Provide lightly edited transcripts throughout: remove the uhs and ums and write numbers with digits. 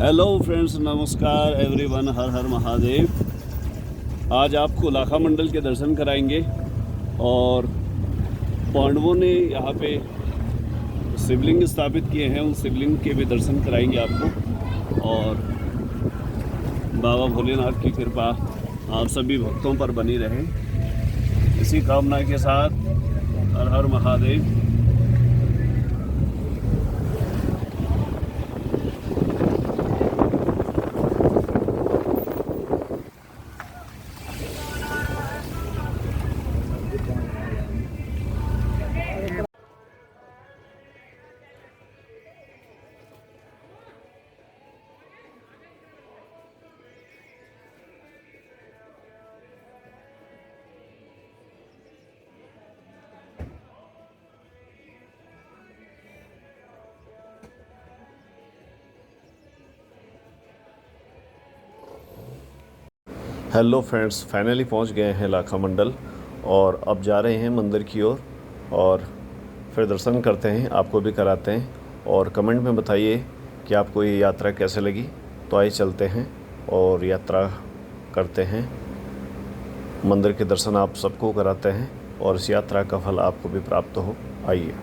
Hello friends, नमस्कार everyone, हर हर महादेव। आज आपको लाखा मंडल के दर्शन कराएंगे और पांडवों ने यहाँ पे शिवलिंग स्थापित किए हैं, उन शिवलिंग के भी दर्शन कराएंगे आपको। और बाबा भोलेनाथ की कृपा आप सभी भक्तों पर बनी रहे, इसी कामना के साथ हर हर महादेव। हेलो फ्रेंड्स, फाइनली पहुंच गए हैं लाखा मंडल और अब जा रहे हैं मंदिर की ओर और फिर दर्शन करते हैं, आपको भी कराते हैं। और कमेंट में बताइए कि आपको ये यात्रा कैसे लगी। तो आइए चलते हैं और यात्रा करते हैं, मंदिर के दर्शन आप सबको कराते हैं और इस यात्रा का फल आपको भी प्राप्त हो। आइए।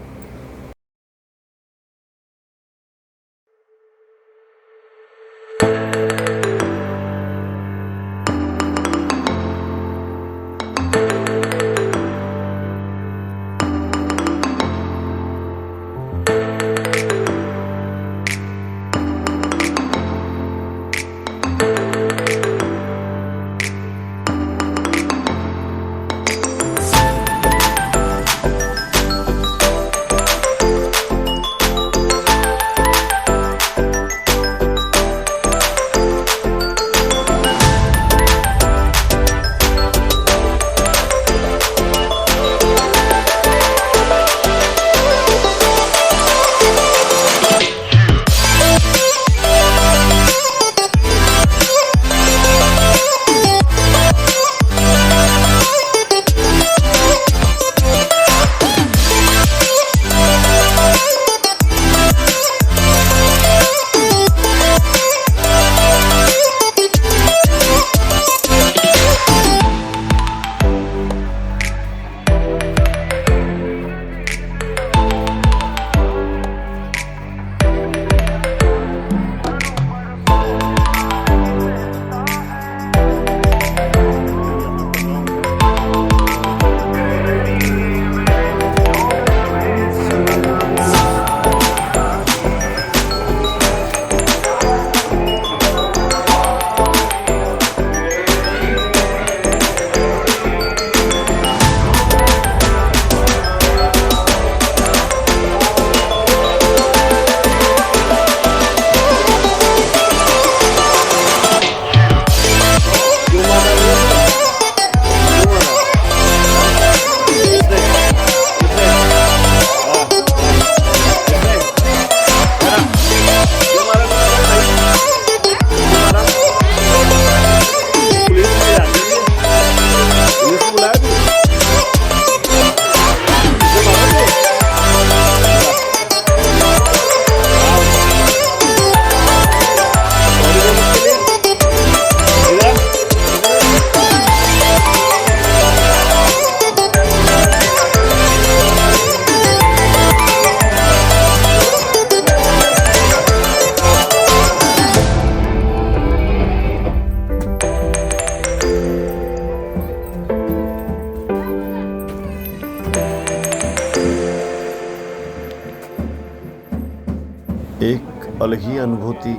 एक अलग ही अनुभूति,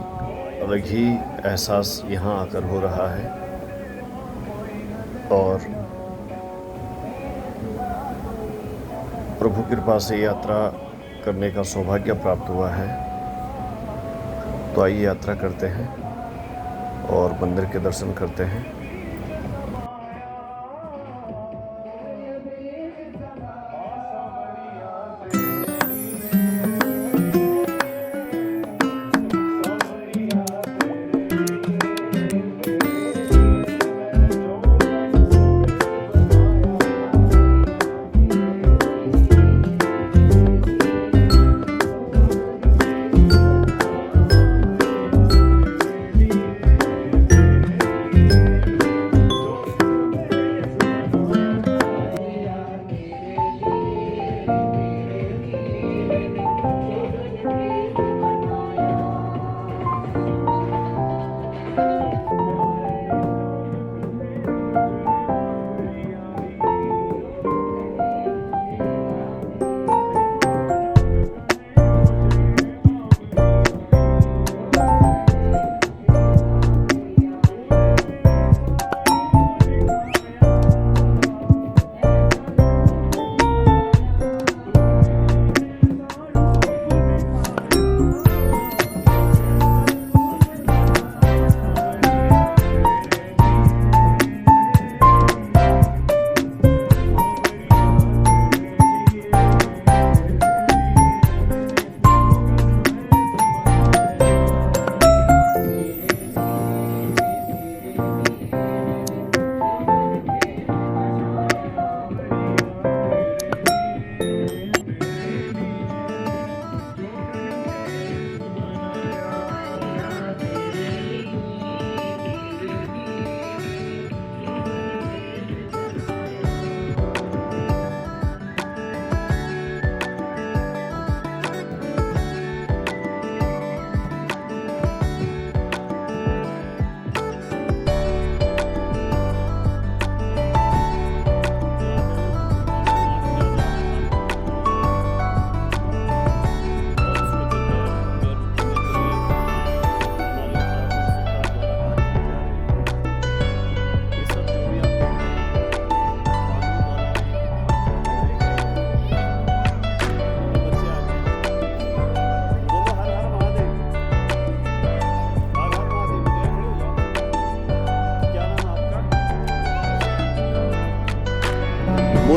अलग ही एहसास यहाँ आकर हो रहा है और प्रभु कृपा से यात्रा करने का सौभाग्य प्राप्त हुआ है। तो आइए यात्रा करते हैं और मंदिर के दर्शन करते हैं।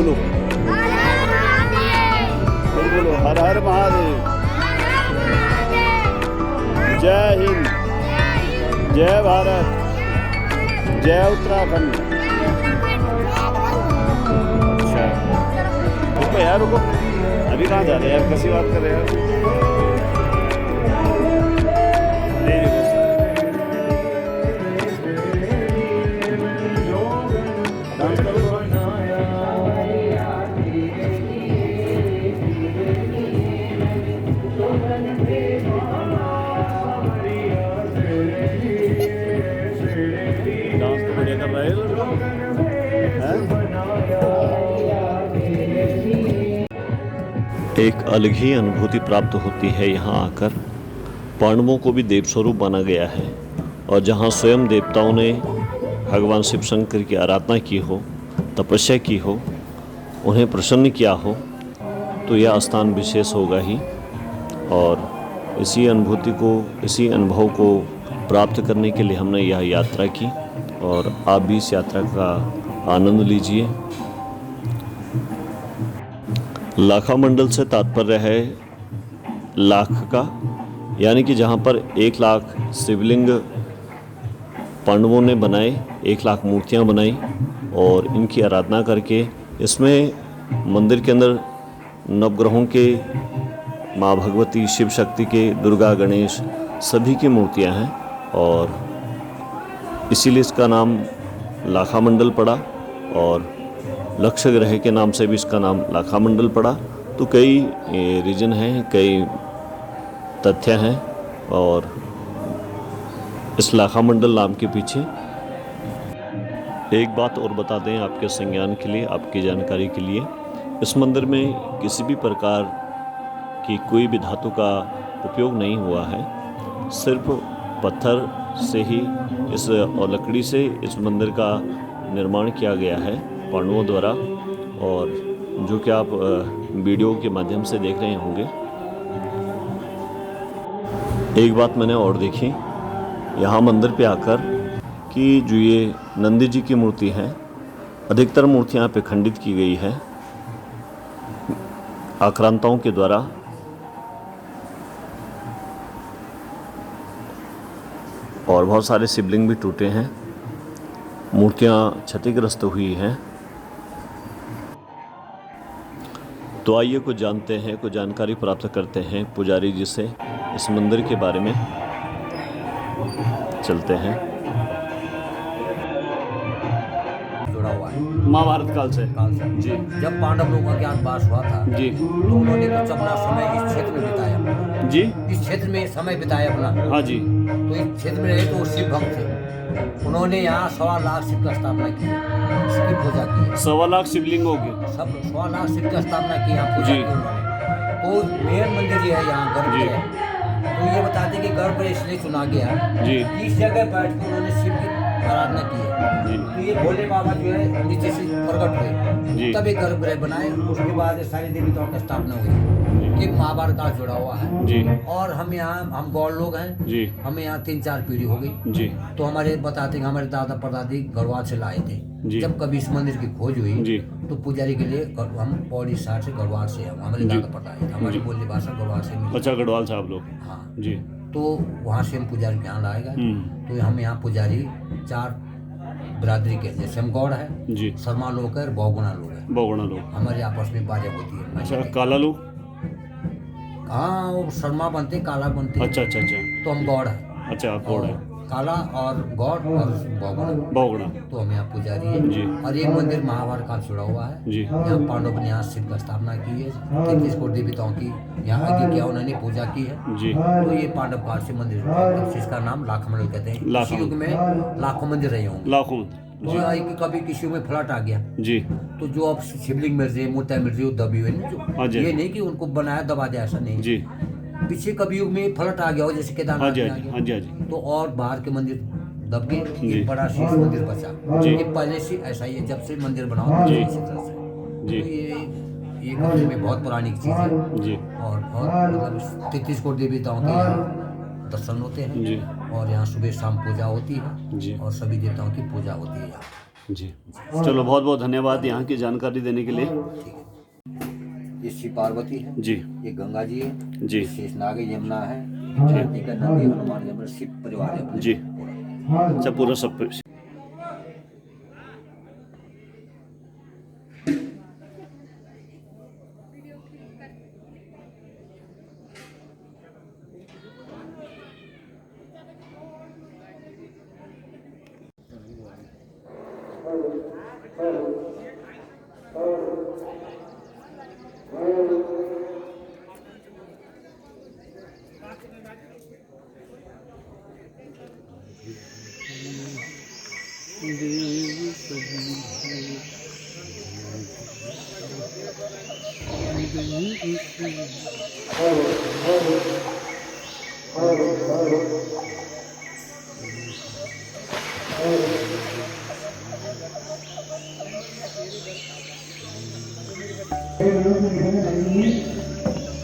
बोलो, फिर बोलो हर हर महादेव। जय हिंद, जय भारत, जय उत्तराखंड। अच्छा रुको यार, रुको, अभी कहाँ जा रहे हैं यार, कैसी बात कर रहे हैं यार। डांस तो बढ़िया कर रहे हैं। एक अलग ही अनुभूति प्राप्त होती है यहाँ आकर। पांडवों को भी देव स्वरूप माना गया है, और जहाँ स्वयं देवताओं ने भगवान शिव शंकर की आराधना की हो, तपस्या की हो, उन्हें प्रसन्न किया हो, तो यह स्थान विशेष होगा ही। और इसी अनुभूति को, इसी अनुभव को प्राप्त करने के लिए हमने यह यात्रा की, और आप भी इस यात्रा का आनंद लीजिए। लाखा मंडल से तात्पर्य है लाख का, यानी कि जहाँ पर 1 लाख शिवलिंग पांडवों ने बनाए, 1 लाख मूर्तियाँ बनाई और इनकी आराधना करके, इसमें मंदिर के अंदर नवग्रहों के, माँ भगवती, शिव शक्ति के, दुर्गा, गणेश सभी की मूर्तियाँ हैं, और इसीलिए इसका नाम लाखा मंडल पड़ा। और लक्ष्य ग्रह के नाम से भी इसका नाम लाखा मंडल पड़ा। तो कई रीजन हैं, कई तथ्य हैं, और इस लाखा मंडल नाम के पीछे एक बात और बता दें आपके संज्ञान के लिए, आपकी जानकारी के लिए। इस मंदिर में किसी भी प्रकार की कोई भी धातु का उपयोग नहीं हुआ है, सिर्फ पत्थर से ही इस और लकड़ी से इस मंदिर का निर्माण किया गया है पांडवों द्वारा, और जो कि आप वीडियो के माध्यम से देख रहे होंगे। एक बात मैंने और देखी यहाँ मंदिर पे आकर, कि जो ये नंदी जी की मूर्ति है, अधिकतर मूर्तियाँ यहाँ पे खंडित की गई है आक्रांताओं के द्वारा, और बहुत सारे शिवलिंग भी टूटे हैं, मूर्तियाँ क्षतिग्रस्त हुई हैं। तो आइए कुछ जानते हैं, कुछ जानकारी प्राप्त करते हैं पुजारी जी से इस मंदिर के बारे में। चलते हैं। जुड़ा हुआ है महाभारत काल से जी। जब पांडव लोगों का ज्ञातवास हुआ था जी, तो उन्होंने कुछ अपना समय इस क्षेत्र में बिताया जी, इस क्षेत्र में समय बिताया अपना। हाँ जी, तो इस क्षेत्र में रहे तो वो शिव भक्त थे। उन्होंने यहाँ 1.25 लाख शिव की स्थापना की, इसकी पूजा की। 1.25 लाख शिवलिंग होगी, सब 1.25 लाख शिव की स्थापना की, यहाँ पूजा जी। की उन्होंने। तो मेन मंदिर ये है यहाँ गर्भगृह। तो ये बताते कि गर्भगृह इसलिए चुना गया जी, इस जगह बैठ कर उन्होंने शिव की आराधना की है। जी, तो ये भोले बाबा जो है नीचे से प्रकट जी। हुए, तब एक गर्भगृह बनाए। उसके बाद ये सारी देवताओं की स्थापना हुई। ये महाभारत का जुड़ा हुआ है जी, और हम गौड़ लोग हैं जी, हमें यहाँ 3-4 पीढ़ी हो गई। जी, तो हमारे बताते हैं हमारे दादा परदादी गढ़वाल से लाए थे। जी। जब कभी इस मंदिर की खोज हुई जी। तो पुजारी के लिए हम पौड़ी साइड से गढ़वाल से हैं। हमारे जी। दादा परदादी हमारी जी। बोली भाषा गढ़वाल से मिली। अच्छा, गढ़वाल साहब लोग, हाँ, जी, तो वहाँ से हम पुजारी के यहाँ लाए गए। हम्म, तो हम यहाँ पुजारी 4 बिरादरी के, जैसे हम गौड़ है, जी, शर्मा लोग है और बहुगुणा लोग है। बहुगुणा लोग, हमारे आपस में बाजा होती है। अच्छा, काला लोग, हाँ, वो शर्मा बनते, काला बनते। अच्छा, अच्छा, अच्छा, तो हम गौड़ है, अच्छा, आप गौड़ है, काला और गौड़ और बहुगुणा। बहुगुणा, तो हम यहाँ पुजारी है। जी, और एक मंदिर महाभारत काल जुड़ा हुआ है। जी, यहाँ पांडव ने यहाँ शिव की स्थापना की है। 33 कोटि देवताओं की यहाँ आगे किया उन्होंने पूजा की है। जी, तो ये पांडव काल से मंदिर जुड़ा है। तो इसका नाम लाखा मंदिर कहते हैं। लाखा इस युग में लाखों मंदिर रहे होंगे। लाखों, तो यहाँ कि कभी किसी में फ्लड आ गया जी, तो जो अब शिवलिंग मिल रही है, मूर्तियाँ मिल रही है, दबी हुई है हाँ जो, जी। ये नहीं कि उनको बनाया दबा दिया, ऐसा नहीं। जी, पीछे कभी युग में फ्लड आ गया हो, जैसे हाँ केदारनाथ जी, में हाँ आ जी, गया, हाँ जी, हाँ जी, तो और बाहर के मंदिर दब गए, जी। एक बड़ा शीश मंदिर बचा। जी। ये पहले से ऐसा ही है, जब से मंदिर बनाओ जी। इसी तरह से। जी। तो ये मंदिर में बहुत पुरानी चीज़ है जी, और बहुत मतलब 33 कोटि देवताओं के यहाँ दर्शन होते हैं। जी, और यहाँ सुबह शाम पूजा होती है जी, और सभी देवताओं की पूजा होती है यहाँ। जी, चलो बहुत बहुत धन्यवाद यहाँ की जानकारी देने के लिए। ये शिव पार्वती है जी ये गंगा जी है जी शेषनाग यमुना है नंदी का नंदी हनुमान जी शिव परिवार है जी, अच्छा पूरा सब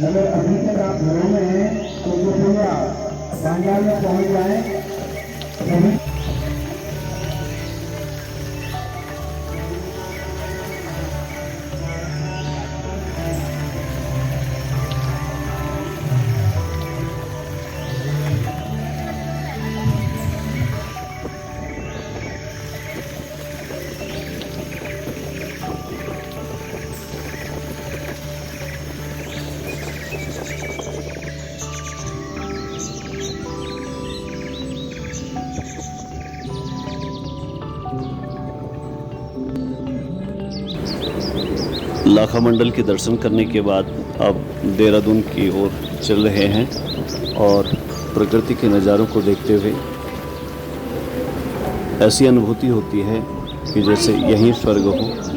अगर अभी तक आप घरों में हैं तो कृपया पंडाल में पहुंच जाएं। लाखा मंडल के दर्शन करने के बाद अब देहरादून की ओर चल रहे हैं और प्रकृति के नज़ारों को देखते हुए ऐसी अनुभूति होती है कि जैसे यहीं स्वर्ग हो।